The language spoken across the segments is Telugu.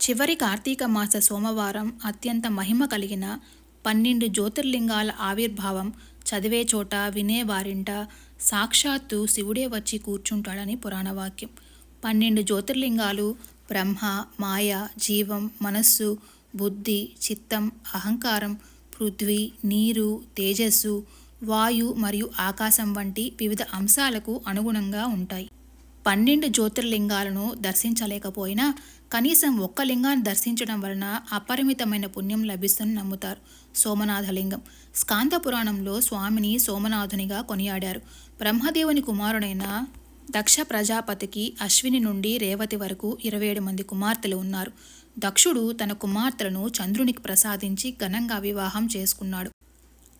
చివరి కార్తీక మాస సోమవారం అత్యంత మహిమ కలిగిన 12 జ్యోతిర్లింగాల ఆవిర్భావం చదివే చోట వినేవారింట సాక్షాత్తు శివుడే వచ్చి కూర్చుంటాడని పురాణవాక్యం. 12 జ్యోతిర్లింగాలు బ్రహ్మ, మాయ, జీవం, మనస్సు, బుద్ధి, చిత్తం, అహంకారం, పృథ్వీ, నీరు, తేజస్సు, వాయు మరియు ఆకాశం వంటి వివిధ అంశాలకు అనుగుణంగా ఉంటాయి. 12 జ్యోతిర్లింగాలను దర్శించలేకపోయినా కనీసం ఒక్క లింగాన్ని దర్శించడం వలన అపరిమితమైన పుణ్యం లభిస్తుందని నమ్ముతారు. సోమనాథలింగం. స్కాంద పురాణంలో స్వామిని సోమనాథునిగా కొనియాడారు. బ్రహ్మదేవుని కుమారుడైన దక్ష ప్రజాపతికి అశ్విని నుండి రేవతి వరకు 27 మంది కుమార్తెలు ఉన్నారు. దక్షుడు తన కుమార్తెలను చంద్రునికి ప్రసాదించి ఘనంగా వివాహం చేసుకున్నాడు.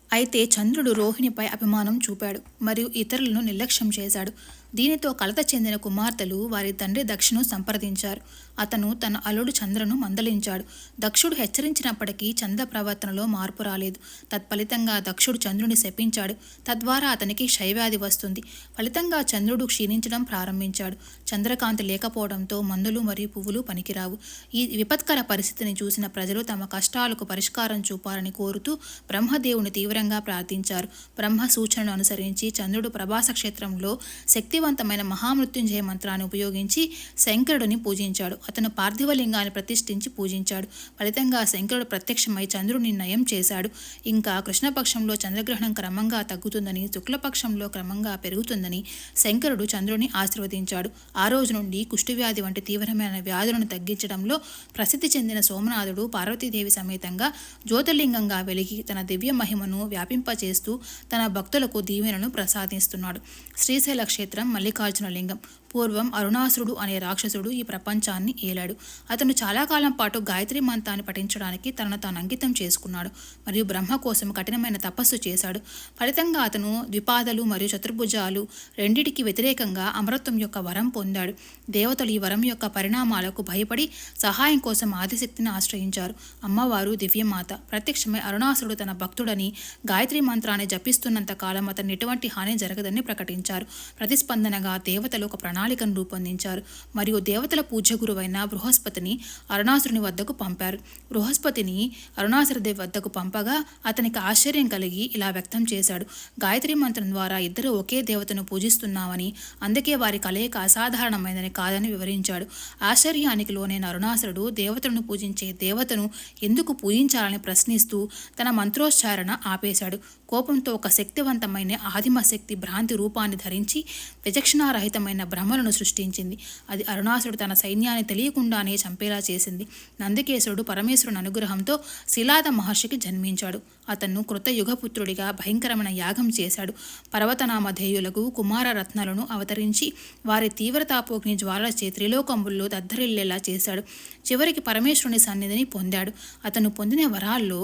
అయితే చంద్రుడు రోహిణిపై అభిమానం చూపాడు మరియు ఇతరులను నిర్లక్ష్యం చేశాడు. దీనితో కలత చెందిన కుమార్తెలు వారి తండ్రి దక్షను సంప్రదించారు. అతను తన అల్లుడు చంద్రను మందలించాడు. దక్షుడు హెచ్చరించినప్పటికీ చంద్ర ప్రవర్తనలో మార్పు రాలేదు. తత్ఫలితంగా దక్షుడు చంద్రుని శపించాడు. తద్వారా అతనికి క్షయవ్యాధి వస్తుంది. ఫలితంగా చంద్రుడు క్షీణించడం ప్రారంభించాడు. చంద్రకాంతి లేకపోవడంతో మందులు మరియు పువ్వులు పనికిరావు. ఈ విపత్కర పరిస్థితిని చూసిన ప్రజలు తమ కష్టాలకు పరిష్కారం చూపాలని కోరుతూ బ్రహ్మదేవుని తీవ్రంగా ప్రార్థించారు. బ్రహ్మ సూచనను అనుసరించి చంద్రుడు ప్రభాస క్షేత్రంలో శక్తివంతమైన మహామృత్యుంజయ మంత్రాన్ని ఉపయోగించి శంకరుడిని పూజించాడు. అతను పార్థివలింగాన్ని ప్రతిష్ఠించి పూజించాడు. ఫలితంగా శంకరుడు ప్రత్యక్షమై చంద్రుడిని నయం చేశాడు. ఇంకా కృష్ణపక్షంలో చంద్రగ్రహణం క్రమంగా తగ్గుతుందని, శుక్లపక్షంలో క్రమంగా పెరుగుతుందని శంకరుడు చంద్రుడిని ఆశీర్వదించాడు. ఆ రోజు నుండి కుష్ఠవ్యాధి వంటి తీవ్రమైన వ్యాధులను తగ్గించడంలో ప్రసిద్ధి చెందిన సోమనాథుడు పార్వతీదేవి సమేతంగా జ్యోతిర్లింగంగా వెలిగి తన దివ్య మహిమను వ్యాపింపచేస్తూ తన భక్తులకు దీవెనను ప్రసాదిస్తున్నాడు. శ్రీశైల క్షేత్రం మల్లికార్జున లింగం. పూర్వం అరుణాసురుడు అనే రాక్షసుడు ఈ ప్రపంచాన్ని ఏలాడు. అతను చాలా కాలం పాటు గాయత్రి మంత్రాన్ని పఠించడానికి తనను తాను అంకితం చేసుకున్నాడు మరియు బ్రహ్మ కోసం కఠినమైన తపస్సు చేశాడు. ఫలితంగా అతను ద్విపాదలు మరియు చతుర్భుజాలు రెండిటికి వ్యతిరేకంగా అమరత్వం యొక్క వరం పొందాడు. దేవతలు ఈ వరం యొక్క పరిణామాలకు భయపడి సహాయం కోసం ఆదిశక్తిని ఆశ్రయించారు. అమ్మవారు దివ్యమాత ప్రత్యక్షమై అరుణాసురుడు తన భక్తుడని గాయత్రి మంత్రాన్ని జపిస్తున్నంత కాలం అతను ఎటువంటి హాని జరగదని ప్రకటించారు. ప్రతిస్పందనగా దేవతలు ఒక ప్రణాళికను రూపొందించారు మరియు దేవతల పూజ్య గురువైన బృహస్పతిని అరుణాసురుని వద్దకు పంపారు. బృహస్పతిని అరుణాసురుడి వద్దకు పంపగా అతనికి ఆశ్చర్యం కలిగి ఇలా వ్యక్తం చేశాడు. గాయత్రి మంత్రం ద్వారా ఇద్దరు ఒకే దేవతను పూజిస్తున్నామని, అందుకే వారి కలయిక అసాధారణమైనదని కాదని వివరించాడు. ఆశ్చర్యానికి లోనైన అరుణాసురుడు దేవతలను పూజించే దేవతను ఎందుకు పూజించాలని ప్రశ్నిస్తూ తన మంత్రోచ్చారణ ఆపేశాడు. కోపంతో ఒక శక్తివంతమైన ఆదిమ శక్తి భ్రాంతి రూపాన్ని ధరించి విచక్షణారహితమైన భ్రమలను సృష్టించింది. అది అరుణాసురుడు తన సైన్యాన్ని తెలియకుండానే చంపేలా చేసింది. నందికేశ్వరుడు పరమేశ్వరుని అనుగ్రహంతో శిలాద మహర్షికి జన్మించాడు. అతను కృతయుగపుత్రుడిగా భయంకరమైన యాగం చేశాడు. పర్వతనామధేయులకు కుమార రత్నాలను అవతరించి వారి తీవ్రతాపోగ్ని జ్వాలచే త్రిలోకంబుల్లో దద్దరిల్లేలా చేశాడు. చివరికి పరమేశ్వరుని సన్నిధిని పొందాడు. అతను పొందిన వరాల్లో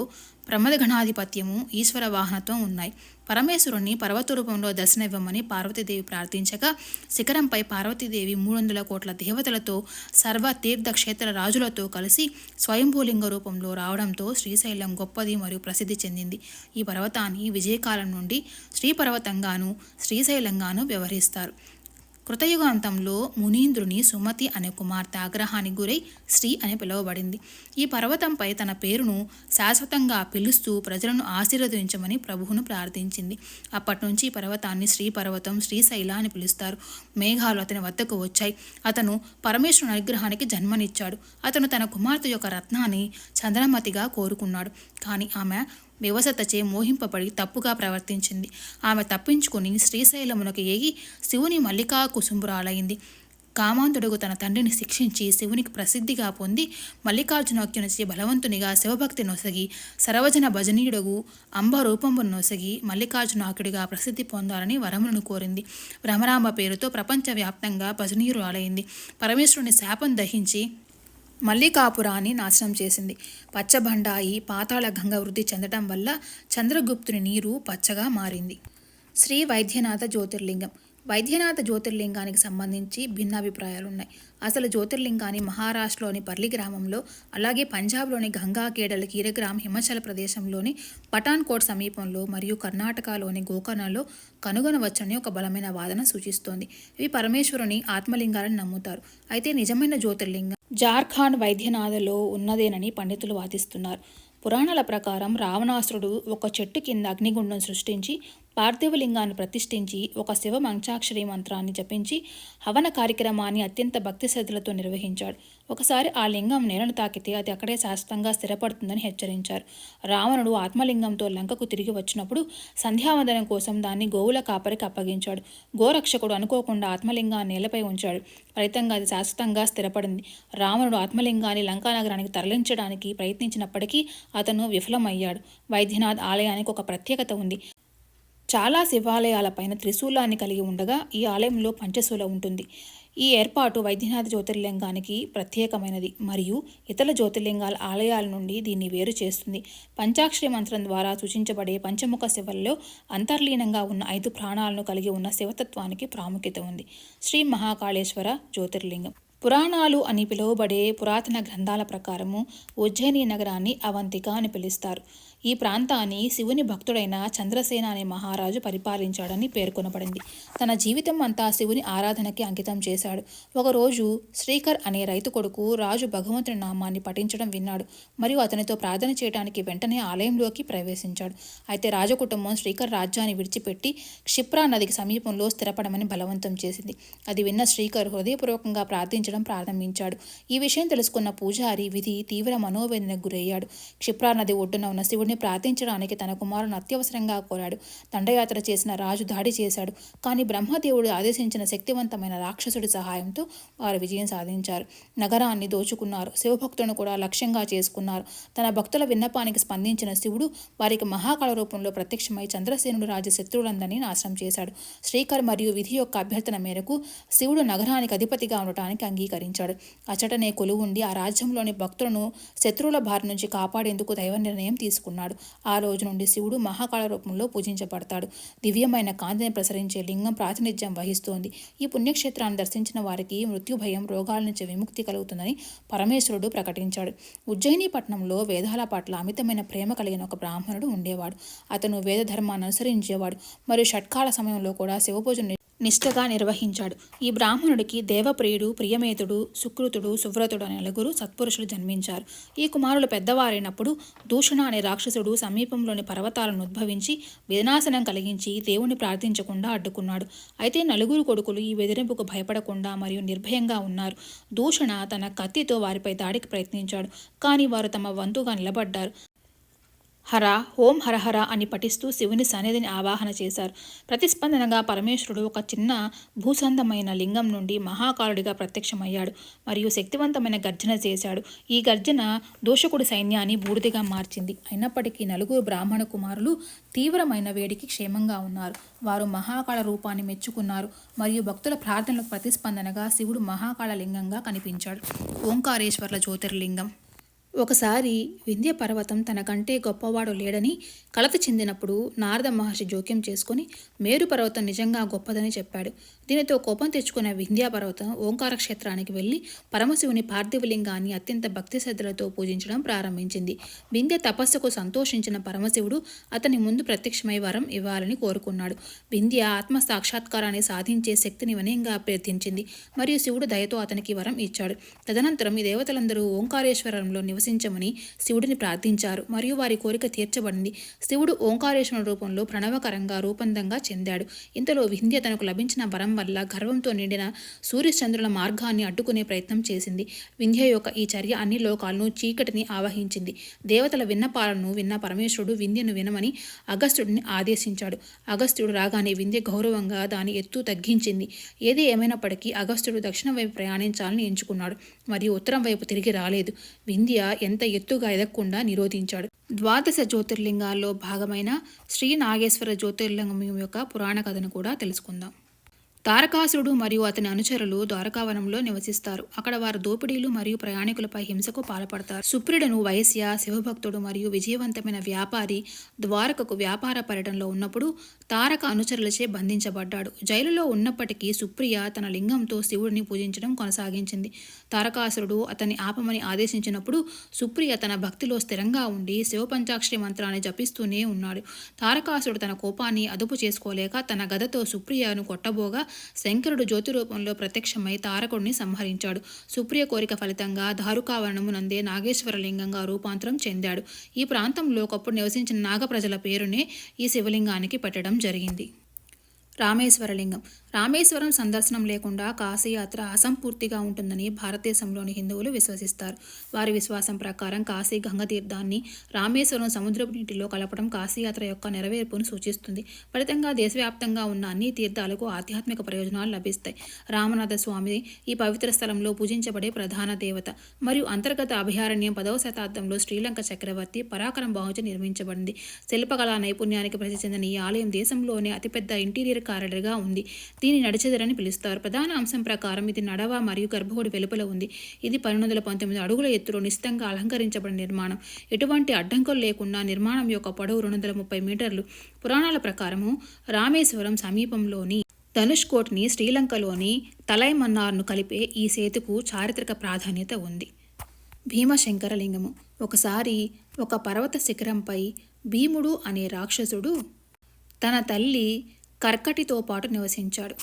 ప్రమదగణాధిపత్యము, ఈశ్వర వాహనత్వం ఉన్నాయి. పరమేశ్వరుని పర్వత రూపంలో దర్శనమివ్వమని పార్వతీదేవి ప్రార్థించగా శిఖరంపై పార్వతీదేవి 300 కోట్ల దేవతలతో సర్వ తీర్థక్షేత్ర రాజులతో కలిసి స్వయంభూలింగ రూపంలో రావడంతో శ్రీశైలం గొప్పది మరియు ప్రసిద్ధి చెందింది. ఈ పర్వతాన్ని విజయకాలం నుండి శ్రీపర్వతంగాను శ్రీశైలంగాను వ్యవహరిస్తారు. కృతయుగాంతంలో మునీంద్రుని సుమతి అనే కుమార్తె ఆగ్రహానికి గురై శ్రీ అని పిలువబడింది. ఈ పర్వతంపై తన పేరును శాశ్వతంగా పిలుస్తూ ప్రజలను ఆశీర్వదించమని ప్రభువును ప్రార్థించింది. అప్పటి నుంచి ఈ పర్వతాన్ని శ్రీపర్వతం, శ్రీశైల అని పిలుస్తారు. మేఘాలు అతని వద్దకు వచ్చాయి. అతను పరమేశ్వరుని అనుగ్రహానికి జన్మనిచ్చాడు. అతను తన కుమార్తె యొక్క రత్నాన్ని చంద్రమతిగా కోరుకున్నాడు. కానీ ఆమె వివసతచే మోహింపబడి తప్పుగా ప్రవర్తించింది. ఆమె తప్పించుకుని శ్రీశైలమునకు ఏగి శివుని మల్లికా కుసుంబురాలైంది. కామాంతుడుగు తన తండ్రిని శిక్షించి శివునికి ప్రసిద్ధిగా పొంది మల్లికార్జునోక్యునిచే బలవంతునిగా శివభక్తి నొసగి సర్వజన భజనీయుడుగు అంబ రూపంబును నొసగి మల్లికార్జునాకుడిగా ప్రసిద్ధి పొందాలని వరములను కోరింది. భ్రమరాంబ పేరుతో ప్రపంచవ్యాప్తంగా భజనీయురాలైంది. పరమేశ్వరుని శాపం దహించి మల్లికాపురాన్ని నాశనం చేసింది. పచ్చబండాయి పాతాళ గంగ వృద్ధి చెందడం వల్ల చంద్రగుప్తుని నీరు పచ్చగా మారింది. శ్రీ వైద్యనాథ జ్యోతిర్లింగం. వైద్యనాథ జ్యోతిర్లింగానికి సంబంధించి భిన్నాభిప్రాయాలున్నాయి. అసలు జ్యోతిర్లింగాన్ని మహారాష్ట్రలోని పర్లి గ్రామంలో, అలాగే పంజాబ్లోని గంగాకేడల కీరగ్రామ్, హిమాచల్ ప్రదేశంలోని పఠాన్కోట్ సమీపంలో మరియు కర్ణాటకలోని గోకర్ణలో కనుగొనవచ్చని ఒక బలమైన వాదన సూచిస్తోంది. ఇవి పరమేశ్వరుని ఆత్మలింగాలని నమ్ముతారు. అయితే నిజమైన జ్యోతిర్లింగం జార్ఖండ్ వైద్యనాథలో ఉన్నదేనని పండితులు వాదిస్తున్నారు. పురాణాల ప్రకారం రావణాసురుడు ఒక చెట్టు కింద అగ్నిగుండం సృష్టించి పార్థివలింగాన్ని ప్రతిష్ఠించి ఒక శివ మంచాక్షరి మంత్రాన్ని జపించి హవన కార్యక్రమాన్ని అత్యంత భక్తి శ్రద్ధలతో నిర్వహించాడు. ఒకసారి ఆ లింగం నేలను తాకితే అది అక్కడే శాశ్వతంగా స్థిరపడుతుందని హెచ్చరించారు. రావణుడు ఆత్మలింగంతో లంకకు తిరిగి వచ్చినప్పుడు సంధ్యావందనం కోసం దాన్ని గోవుల కాపరికి అప్పగించాడు. గోరక్షకుడు అనుకోకుండా ఆత్మలింగాన్ని నేలపై ఉంచాడు. ఫలితంగా అది శాశ్వతంగా స్థిరపడింది. రావణుడు ఆత్మలింగాన్ని లంకానగరానికి తరలించడానికి ప్రయత్నించినప్పటికీ అతను విఫలమయ్యాడు. వైద్యనాథ్ ఆలయానికి ఒక ప్రత్యేకత ఉంది. చాలా శివాలయాలపైన త్రిశూలాన్ని కలిగి ఉండగా ఈ ఆలయంలో పంచశూల ఉంటుంది. ఈ ఏర్పాటు వైద్యనాథ జ్యోతిర్లింగానికి ప్రత్యేకమైనది మరియు ఇతర జ్యోతిర్లింగాల ఆలయాల నుండి దీన్ని వేరు చేస్తుంది. పంచాక్షరి మంత్రం ద్వారా సూచించబడే పంచముఖ శివల్లో అంతర్లీనంగా ఉన్న 5 ప్రాణాలను కలిగి ఉన్న శివతత్వానికి ప్రాముఖ్యత ఉంది. శ్రీ మహాకాళేశ్వర జ్యోతిర్లింగం పురాణాలు అని పిలువబడే పురాతన గ్రంథాల ప్రకారము ఉజ్జయిని నగరాన్ని అవంతిక అని పిలుస్తారు. ఈ ప్రాంతాన్ని శివుని భక్తుడైన చంద్రసేన అనే మహారాజు పరిపాలించాడని పేర్కొనబడింది. తన జీవితం అంతా శివుని ఆరాధనకి అంకితం చేశాడు. ఒకరోజు శ్రీకర్ అనే రైతు కొడుకు రాజు భగవంతుని నామాన్ని పఠించడం విన్నాడు మరియు అతనితో ప్రార్థన చేయడానికి వెంటనే ఆలయంలోకి ప్రవేశించాడు. అయితే రాజకుటుంబం శ్రీకర్ రాజ్యాన్ని విడిచిపెట్టి క్షిప్రా నదికి సమీపంలో స్థిరపడమని బలవంతం చేసింది. అది విన్న శ్రీకర్ హృదయపూర్వకంగా ప్రార్థించడం ప్రారంభించాడు. ఈ విషయం తెలుసుకున్న పూజారి విధి తీవ్ర మనోవేదనకు గురయ్యాడు. క్షిప్రా నది ఒడ్డున ఉన్న శివుడిని ప్రార్థించడానికి తన కుమారుని అత్యవసరంగా కోరాడు. దండయాత్ర చేసిన రాజు దాడి చేశాడు. కానీ బ్రహ్మదేవుడు ఆదేశించిన శక్తివంతమైన రాక్షసుడి సహాయంతో వారు విజయం సాధించారు. నగరాన్ని దోచుకున్నారు. శివభక్తులను కూడా లక్ష్యంగా చేసుకున్నారు. తన భక్తుల విన్నపానికి స్పందించిన శివుడు వారికి మహాకాళ రూపంలో ప్రత్యక్షమై చంద్రసేనుడు రాజు శత్రువులందరినీ నాశనం చేశాడు. శ్రీకర్ మరియు విధి యొక్క అభ్యర్థన మేరకు శివుడు నగరానికి అధిపతిగా ఉండటానికి అంగీకరించాడు. అచటనే కొలువుండి ఆ రాజ్యంలోని భక్తులను శత్రువుల బారి నుంచి కాపాడేందుకు దైవ నిర్ణయం తీసుకున్నాడు. ఆ రోజు నుండి శివుడు మహాకాళ రూపంలో పూజించబడతాడు. దివ్యమైన కాంతిని ప్రసరించే లింగం ప్రాతినిధ్యం వహిస్తోంది. ఈ పుణ్యక్షేత్రాన్ని దర్శించిన వారికి మృత్యు భయం, రోగాల నుంచి విముక్తి కలుగుతుందని పరమేశ్వరుడు ప్రకటించాడు. ఉజ్జయిని పట్టణంలో వేదాల పట్ల అమితమైన ప్రేమ కలిగిన ఒక బ్రాహ్మణుడు ఉండేవాడు. అతను వేద ధర్మాన్ని అనుసరించేవాడు మరియు షట్కాల సమయంలో కూడా శివపూజను నిష్ఠగా నిర్వహించాడు. ఈ బ్రాహ్మణుడికి దేవప్రియుడు, ప్రియమేతుడు, సుకృతుడు, సువ్రతుడు అనే నలుగురు సత్పురుషులు జన్మించారు. ఈ కుమారులు పెద్దవారైనప్పుడు దూషణ అనే రాక్షసుడు సమీపంలోని పర్వతాలను ఉద్భవించి వినాశనం కలిగించి దేవుని ప్రార్థించకుండా అడ్డుకున్నాడు. అయితే నలుగురు కొడుకులు ఈ బెదిరింపుకు భయపడకుండా మరియు నిర్భయంగా ఉన్నారు. దూషణ తన కత్తితో వారిపై దాడికి ప్రయత్నించాడు. కానీ వారు తమ వంతుగా నిలబడ్డారు. హర ఓం హరహర అని పఠిస్తూ శివుని సన్నిధిని ఆవాహన చేశారు. ప్రతిస్పందనగా పరమేశ్వరుడు ఒక చిన్న భూసంధమైన లింగం నుండి మహాకాలుడిగా ప్రత్యక్షమయ్యాడు మరియు శక్తివంతమైన గర్జన చేశాడు. ఈ గర్జన దోషకుడి సైన్యాన్ని బూడిదగా మార్చింది. అయినప్పటికీ నలుగురు బ్రాహ్మణ కుమారులు తీవ్రమైన వేడికి క్షేమంగా ఉన్నారు. వారు మహాకాళ రూపాన్ని మెచ్చుకున్నారు మరియు భక్తుల ప్రార్థనలకు ప్రతిస్పందనగా శివుడు మహాకాళ లింగంగా కనిపించాడు. ఓంకారేశ్వర్ల జ్యోతిర్లింగం ఒకసారి వింధ్య పర్వతం తనకంటే గొప్పవాడు లేడని కలత చెందినప్పుడు నారద మహర్షి జోక్యం చేసుకుని మేరు పర్వతం నిజంగా గొప్పదని చెప్పాడు. దీనితో కోపం తెచ్చుకున్న వింధ్యా పర్వతం ఓంకార క్షేత్రానికి వెళ్ళి పరమశివుని పార్థివలింగాన్ని అత్యంత భక్తి శ్రద్ధలతో పూజించడం ప్రారంభించింది. వింధ్య తపస్సుకు సంతోషించిన పరమశివుడు అతని ముందు ప్రత్యక్షమై వరం ఇవ్వాలని కోరుకున్నాడు. వింధ్య ఆత్మ సాక్షాత్కారాన్ని సాధించే శక్తిని వినయంగా అభ్యర్థించింది మరియు శివుడు దయతో అతనికి వరం ఇచ్చాడు. తదనంతరం ఈ దేవతలందరూ ఓంకారేశ్వరంలో నివసించమని శివుడిని ప్రార్థించారు మరియు వారి కోరిక తీర్చబడింది. శివుడు ఓంకారేశ్వర రూపంలో ప్రణవకరంగా రూపందంగా చెందాడు. ఇంతలో వింధ్య తనకు లభించిన వరం వల్ల గర్వంతో నిండిన సూర్యచంద్రుల మార్గాన్ని అడ్డుకునే ప్రయత్నం చేసింది. వింధ్య యొక్క ఈ చర్య అన్ని లోకాలను చీకటిని ఆవహించింది. దేవతల విన్నపాలను విన్న పరమేశ్వరుడు వింధ్యను వినమని అగస్త్యుడిని ఆదేశించాడు. అగస్త్యుడు రాగానే వింధ్య గౌరవంగా దాని ఎత్తు తగ్గించింది. ఏది ఏమైనప్పటికీ అగస్త్యుడు దక్షిణం వైపు ప్రయాణించాలని ఎంచుకున్నాడు మరియు ఉత్తరం వైపు తిరిగి రాలేదు. వింధ్య ఎంత ఎత్తుగా ఎదగకుండా నిరోధించాడు. ద్వాదశ జ్యోతిర్లింగాల్లో భాగమైన శ్రీ నాగేశ్వర జ్యోతిర్లింగం యొక్క పురాణ కథను కూడా తెలుసుకుందాం. తారకాసురుడు మరియు అతని అనుచరులు ద్వారకావనంలో నివసిస్తారు. అక్కడ వారు దోపిడీలు మరియు ప్రయాణికులపై హింసకు పాల్పడతారు. సుప్రుడును వైశ్య, శివభక్తుడు మరియు విజయవంతమైన వ్యాపారి ద్వారకకు వ్యాపార పర్యటనలో ఉన్నప్పుడు తారక అనుచరులచే బంధించబడ్డాడు. జైలులో ఉన్నప్పటికీ సుప్రియ తన లింగంతో శివుడిని పూజించడం కొనసాగించింది. తారకాసురుడు అతన్ని ఆపమని ఆదేశించినప్పుడు సుప్రియ తన భక్తిలో స్థిరంగా ఉండి శివపంచాక్షరి మంత్రాన్ని జపిస్తూనే ఉన్నాడు. తారకాసురుడు తన కోపాన్ని అదుపు చేసుకోలేక తన గదతో సుప్రియను కొట్టబోగా శంకరుడు జ్యోతి రూపంలో ప్రత్యక్షమై తారకుడిని సంహరించాడు. సుప్రియ కోరిక ఫలితంగా దారుకావరణమునందే నాగేశ్వరలింగంగా రూపాంతరం చెందాడు. ఈ ప్రాంతంలో ఒకప్పుడు నివసించిన నాగ ప్రజల పేరునే ఈ శివలింగానికి పెట్టడం జరిగింది. రామేశ్వరలింగం. రామేశ్వరం సందర్శనం లేకుండా కాశీయాత్ర అసంపూర్తిగా ఉంటుందని భారతదేశంలోని హిందువులు విశ్వసిస్తారు. వారి విశ్వాసం ప్రకారం కాశీ గంగ తీర్థాన్ని రామేశ్వరం సముద్రపు నీటిలో కలపడం కాశీయాత్ర యొక్క నెరవేర్పును సూచిస్తుంది. ఫలితంగా దేశవ్యాప్తంగా ఉన్న అన్ని తీర్థాలకు ఆధ్యాత్మిక ప్రయోజనాలు లభిస్తాయి. రామనాథ స్వామి ఈ పవిత్ర స్థలంలో పూజించబడే ప్రధాన దేవత మరియు అంతర్గత అభయారణ్యం 10వ శతాబ్దంలో శ్రీలంక చక్రవర్తి పరాక్రమ్ బాహుచే నిర్మించబడింది. శిల్పకళా నైపుణ్యానికి ప్రసిద్ధి చెందిన ఈ ఆలయం దేశంలోనే అతిపెద్ద ఇంటీరియర్ కారిడార్గా ఉంది. దీన్ని నడిచెదరని పిలుస్తారు. ప్రధాన అంశం ప్రకారం ఇది నడవ మరియు గర్భగుడి వెలుపల ఉంది. ఇది 1219 అడుగుల ఎత్తులో నిశితంగా అలంకరించబడిన నిర్మాణం. ఎటువంటి అడ్డంకులు లేకుండా నిర్మాణం యొక్క పొడవు 230 మీటర్లు. పురాణాల ప్రకారము రామేశ్వరం సమీపంలోని ధనుష్కోట్ని శ్రీలంకలోని తలైమన్నార్ను కలిపే ఈ సేతుకు చారిత్రక ప్రాధాన్యత ఉంది. భీమశంకరలింగము. ఒకసారి ఒక పర్వత శిఖరంపై భీముడు అనే రాక్షసుడు తన తల్లి కర్కటితో పాటు నివసించాడు.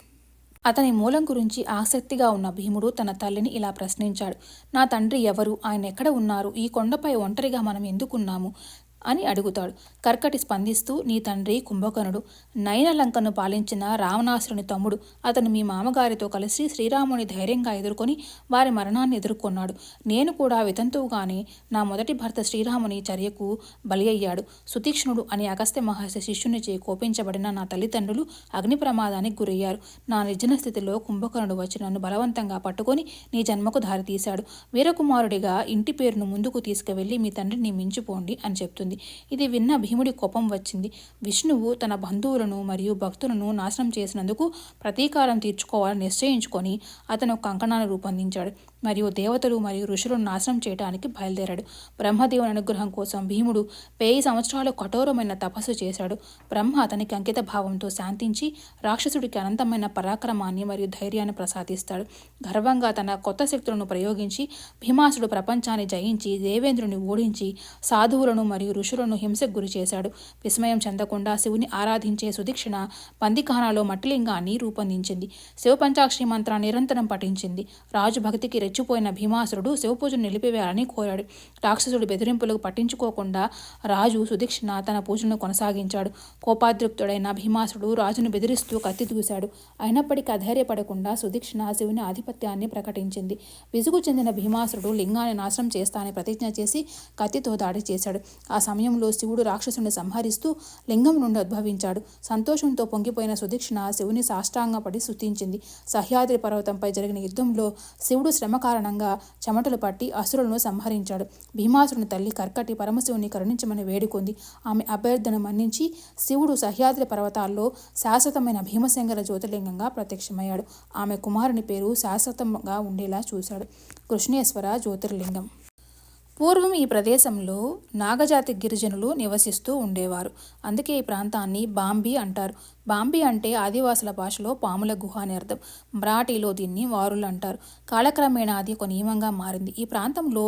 అతని మూలం గురించి ఆసక్తిగా ఉన్న భీముడు తన తల్లిని ఇలా ప్రశ్నించాడు. నా తండ్రి ఎవరు? ఆయన ఎక్కడ ఉన్నారు? ఈ కొండపై ఒంటరిగా మనం ఎందుకున్నాము అని అడుగుతాడు. కర్కటి స్పందిస్తూ, నీ తండ్రి కుంభకర్ణుడు, నయనలంకను పాలించిన రావణాసురుని తమ్ముడు. అతను మీ మామగారితో కలిసి శ్రీరాముని ధైర్యంగా ఎదుర్కొని వారి మరణాన్ని ఎదుర్కొన్నాడు. నేను కూడా వితంతువుగానే నా మొదటి భర్త శ్రీరాముని చర్యకు బలి అయ్యాడు. సుతీక్ష్ణుడు అనే అగస్త్య మహర్షి శిష్యునిచే కోపించబడిన నా తల్లిదండ్రులు అగ్ని ప్రమాదానికి గురయ్యారు. నా నిర్జన స్థితిలో కుంభకర్ణుడు వచ్చి నన్ను బలవంతంగా పట్టుకొని నీ జన్మకు దారితీశాడు. వీరకుమారుడిగా ఇంటి పేరును ముందుకు తీసుకువెళ్ళి మీ తండ్రిని మించిపోండి అని చెప్తుంది. ఇది విన్న భీముడి కోపం వచ్చింది. విష్ణువు తన బంధువులను మరియు భక్తులను నాశనం చేసినందుకు ప్రతీకారం తీర్చుకోవాలని నిశ్చయించుకొని అతను కంకణాన్ని రూపొందించాడు మరియు దేవతలు మరియు ఋషులను నాశనం చేయడానికి బయలుదేరాడు. బ్రహ్మదేవుని అనుగ్రహం కోసం భీముడు 1000 సంవత్సరాలు కఠోరమైన తపస్సు చేశాడు. బ్రహ్మ అతనికి అంకిత భావంతో శాంతించి రాక్షసుడికి అనంతమైన పరాక్రమాన్ని మరియు ధైర్యాన్ని ప్రసాదిస్తాడు. గర్వంగా తన కొత్త శక్తులను ప్రయోగించి భీమాసుడు ప్రపంచాన్ని జయించి దేవేంద్రుని ఓడించి సాధువులను మరియు ఋషులను హింసకు గురి చేశాడు. విస్మయం చెందకుండా శివుని ఆరాధించే సుదీక్షణ బందిఖానాలో మట్టిలింగాన్ని రూపొందించింది. శివపంచాక్షరి మంత్రాన్ని నిరంతరం పఠించింది. రాజు భక్తికి రెచ్చిపోయిన భీమాసురుడు శివపూజను నిలిపివేయాలని కోరాడు. రాక్షసుడి బెదిరింపులకు పట్టించుకోకుండా రాజు సుదీక్షణ తన పూజను కొనసాగించాడు. కోపాద్రిక్తుడైన భీమాసురుడు రాజును బెదిరిస్తూ కత్తి దూశాడు. అయినప్పటికీ అధైర్యపడకుండా సుదీక్షణ శివుని ఆధిపత్యాన్ని ప్రకటించింది. విసుగు చెందిన భీమాసురుడు లింగాన్ని నాశనం చేస్తానని ప్రతిజ్ఞ చేసి కత్తితో దాడి చేశాడు. ఆ సమయంలో శివుడు రాక్షసుని సంహరిస్తూ లింగం నుండి ఉద్భవించాడు. సంతోషంతో పొంగిపోయిన సుదీక్షణ శివుని సాష్టాంగపడి స్తుతించింది. సహ్యాద్రి పర్వతంపై జరిగిన యుద్ధంలో శివుడు శ్రమ కారణంగా చెమటలు పట్టి అసురులను సంహరించాడు. భీమాసురుని తల్లి కర్కటి పరమశివుని కరుణించమని వేడుకుంది. ఆమె అభ్యర్థన మన్నించి శివుడు సహ్యాద్రి పర్వతాల్లో శాశ్వతమైన భీమశంకర జ్యోతిర్లింగంగా ప్రత్యక్షమయ్యాడు. ఆమె కుమారుని పేరు శాశ్వతంగా ఉండేలా చూశాడు. కృష్ణేశ్వర జ్యోతిర్లింగం. పూర్వం ఈ ప్రదేశంలో నాగజాతి గిరిజనులు నివసిస్తూ ఉండేవారు. అందుకే ఈ ప్రాంతాన్ని బాంబి అంటారు. బాంబి అంటే ఆదివాసుల భాషలో పాముల గుహ అని అర్థం. మరాఠీలో దీన్ని వారులు అంటారు. కాలక్రమేణా అది ఒక నియమంగా మారింది. ఈ ప్రాంతంలో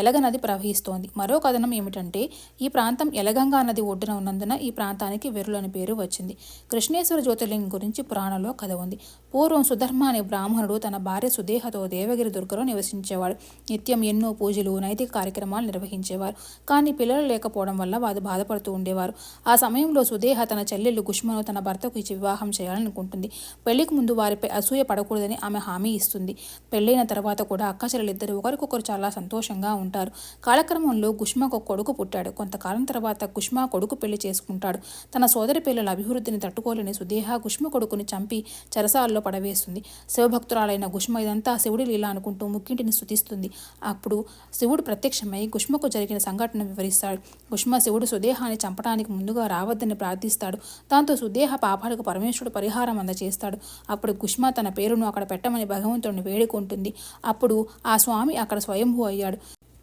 ఎలగ నది ప్రవహిస్తోంది. మరో కథనం ఏమిటంటే ఈ ప్రాంతం ఎలగంగా నది ఒడ్డున ఉన్నందున ఈ ప్రాంతానికి వెరులు అని పేరు వచ్చింది. కృష్ణేశ్వర జ్యోతిర్లింగం గురించి పురాణంలో కథ ఉంది. పూర్వం సుధర్మ అనే బ్రాహ్మణుడు తన భార్య సుదేహతో దేవగిరి దుర్గలో నివసించేవాడు. నిత్యం ఎన్నో పూజలు నైతిక కార్యక్రమాలు నిర్వహించేవారు. కానీ పిల్లలు లేకపోవడం వల్ల వారు బాధపడుతూ ఉండేవారు. ఆ సమయంలో సుదేహ తన చెల్లెలు గుష్మను తన భర్తకు ఇచ్చి వివాహం చేయాలనుకుంటుంది. పెళ్లికి ముందు వారిపై అసూయ పడకూడదని ఆమె హామీ ఇస్తుంది. పెళ్లైన తర్వాత కూడా అక్క చెల్లెలిద్దరూ ఒకరికొకరు చాలా సంతోషంగా ఉంటారు. కాలక్రమంలో గుష్మకు ఒక కొడుకు పుట్టాడు. కొంతకాలం తర్వాత గుష్మ కొడుకు పెళ్లి చేసుకుంటాడు. తన సోదరి పిల్లల అభివృద్ధిని తట్టుకోలేని సుదేహ గుష్మ కొడుకుని చంపి చెరసాలలో పడవేస్తుంది. శివభక్తురాలైన గుష్మ ఇదంతా శివుడి లీల అనుకుంటూ ముక్కింటిని స్తుతిస్తుంది. అప్పుడు శివుడు ప్రత్యక్షమై గుష్మకు జరిగిన సంఘటన వివరిస్తాడు. గుష్మ శివుడు సుదేహాన్ని చంపడానికి ముందుగా రావద్దని ప్రార్థిస్తాడు. దాంతో సుదేహ పాపాలకు పరమేశ్వరుడు పరిహారం అందజేస్తాడు. అప్పుడు గుష్మ తన పేరును అక్కడ పెట్టమని భగవంతుడిని వేడుకుంటుంది. అప్పుడు ఆ స్వామి అక్కడ స్వయంభూ అయ్యాడు.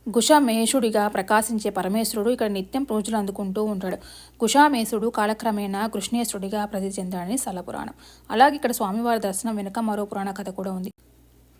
కుషామేషుడిగా ప్రకాశించే పరమేశ్వరుడు ఇక్కడ నిత్యం పూజలు అందుకుంటూ ఉంటాడు. కుషామేశుడు కాలక్రమేణా కృష్ణేశ్వరుడిగా ప్రసిద్ధి చెందాడని స్థల పురాణం. అలాగే ఇక్కడ స్వామివారి దర్శనం వెనుక మరో పురాణ కథ కూడా ఉంది.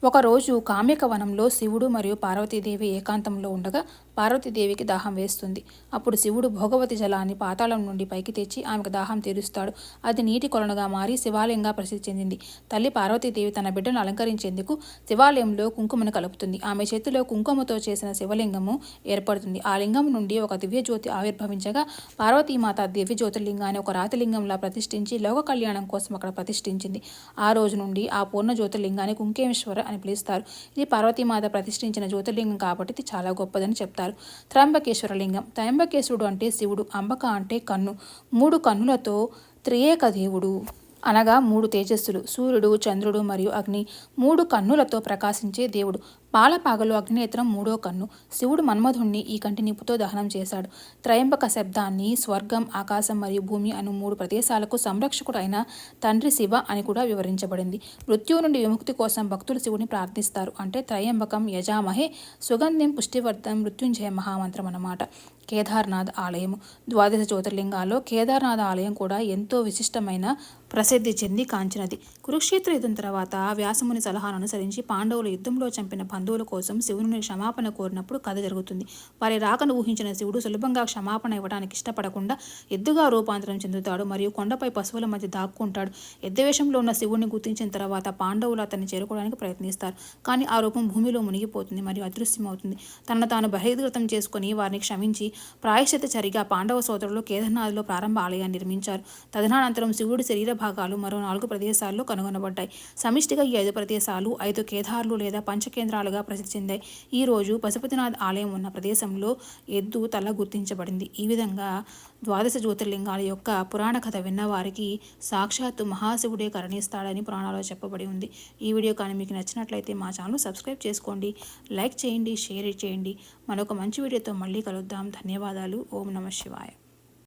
ఒకరోజు కామ్యక వనంలో శివుడు మరియు పార్వతీదేవి ఏకాంతంలో ఉండగా పార్వతీదేవికి దాహం వేస్తుంది. అప్పుడు శివుడు భోగవతి జలాన్ని పాతాళం నుండి పైకి తెచ్చి ఆమెకు దాహం తీరుస్తాడు. అది నీటి కొలనుగా మారి శివాలయంగా ప్రసిద్ధి చెందింది. తల్లి పార్వతీదేవి తన బిడ్డను అలంకరించేందుకు శివాలయంలో కుంకుమను కలుపుతుంది. ఆమె చేతిలో కుంకుమతో చేసిన శివలింగము ఏర్పడుతుంది. ఆ లింగం నుండి ఒక దివ్యజ్యోతి ఆవిర్భవించగా పార్వతీమాత దివ్య జ్యోతిర్లింగాన్ని ఒక రాతిలింగంలా ప్రతిష్ఠించి లోక కళ్యాణం కోసం అక్కడ ప్రతిష్ఠించింది. ఆ రోజు నుండి ఆ పూర్ణ జ్యోతిర్లింగాన్ని కుంకేశ్వర అని పిలుస్తారు. ఇది పార్వతీమాత ప్రతిష్ఠించిన జ్యోతిర్లింగం కాబట్టి ఇది చాలా గొప్పదని చెప్తారు. త్రయంబకేశ్వర లింగం. త్రయంబకేశ్వరుడు అంటే శివుడు, అంబక అంటే కన్ను. 3 కన్నులతో త్రియేక దేవుడు, అనగా 3 తేజస్సులు, సూర్యుడు, చంద్రుడు మరియు అగ్ని, 3 కన్నులతో ప్రకాశించే దేవుడు. పాలపాగలో అగ్నినేత్రం 3వ కన్ను. శివుడు మన్మధుణ్ణి ఈ కంటి నిప్పుతో దహనం చేశాడు. త్రయంబక శబ్దాన్ని స్వర్గం, ఆకాశం మరియు భూమి అను 3 ప్రదేశాలకు సంరక్షకుడు అయిన తండ్రి శివ అని కూడా వివరించబడింది. మృత్యువు నుండి విముక్తి కోసం భక్తులు శివుని ప్రార్థిస్తారు. అంటే త్రయంబకం యజామహే సుగంధిం పుష్టివర్ధం మృత్యుంజయ మహామంత్రం అన్నమాట. కేదార్నాథ్ ఆలయము. 12 జ్యోతిర్లింగాల్లో కేదార్నాథ్ ఆలయం కూడా ఎంతో విశిష్టమైన ప్రసిద్ధి చెంది కాంచినది. కురుక్షేత్ర యుద్ధం తర్వాత వ్యాసముని సలహాను అనుసరించి పాండవులు యుద్ధంలో చంపిన బంధువుల కోసం శివుని క్షమాపణ కోరినప్పుడు కథ జరుగుతుంది. వారి రాకను ఊహించిన శివుడు సులభంగా క్షమాపణ ఇవ్వడానికి ఇష్టపడకుండా ఎద్దుగా రూపాంతరం చెందుతాడు మరియు కొండపై పశువుల మధ్య దాక్కుంటాడు. ఎద్దువేషంలో ఉన్న శివుడిని గుర్తించిన తర్వాత పాండవులు అతన్ని చేరుకోవడానికి ప్రయత్నిస్తారు. కానీ ఆ రూపం భూమిలో మునిగిపోతుంది మరియు అదృశ్యమవుతుంది. తనను తాను బహిర్గతం చేసుకుని వారిని క్షమించి ప్రాయశ్చిత్త చర్యగా పాండవ సోదరులు కేదార్నాథ్లో ప్రారంభ ఆలయాన్ని నిర్మించారు. తదనంతరం శివుడి శరీర భాగాలు మరో 4 ప్రదేశాల్లో కనుగొనబడ్డాయి. సమిష్టిగా ఈ 5 ప్రదేశాలు 5 కేదార్లు లేదా పంచకేంద్రాలుగా ప్రసిద్ధి చెందాయి. ఈ రోజు పశుపతినాథ్ ఆలయం ఉన్న ప్రదేశంలో ఎద్దు తల గుర్తించబడింది. ఈ విధంగా 12 జ్యోతిర్లింగాల యొక్క పురాణ కథ విన్నవారికి సాక్షాత్తు మహాశివుడే కరుణిస్తాడని పురాణాల్లో చెప్పబడి ఉంది. ఈ వీడియో కానీ మీకు నచ్చినట్లయితే మా ఛానల్ సబ్స్క్రైబ్ చేసుకోండి, లైక్ చేయండి, షేర్ చేయండి. మరొక మంచి వీడియోతో మళ్ళీ కలుద్దాం. ధన్యవాదాలు. ఓం నమః శివాయ.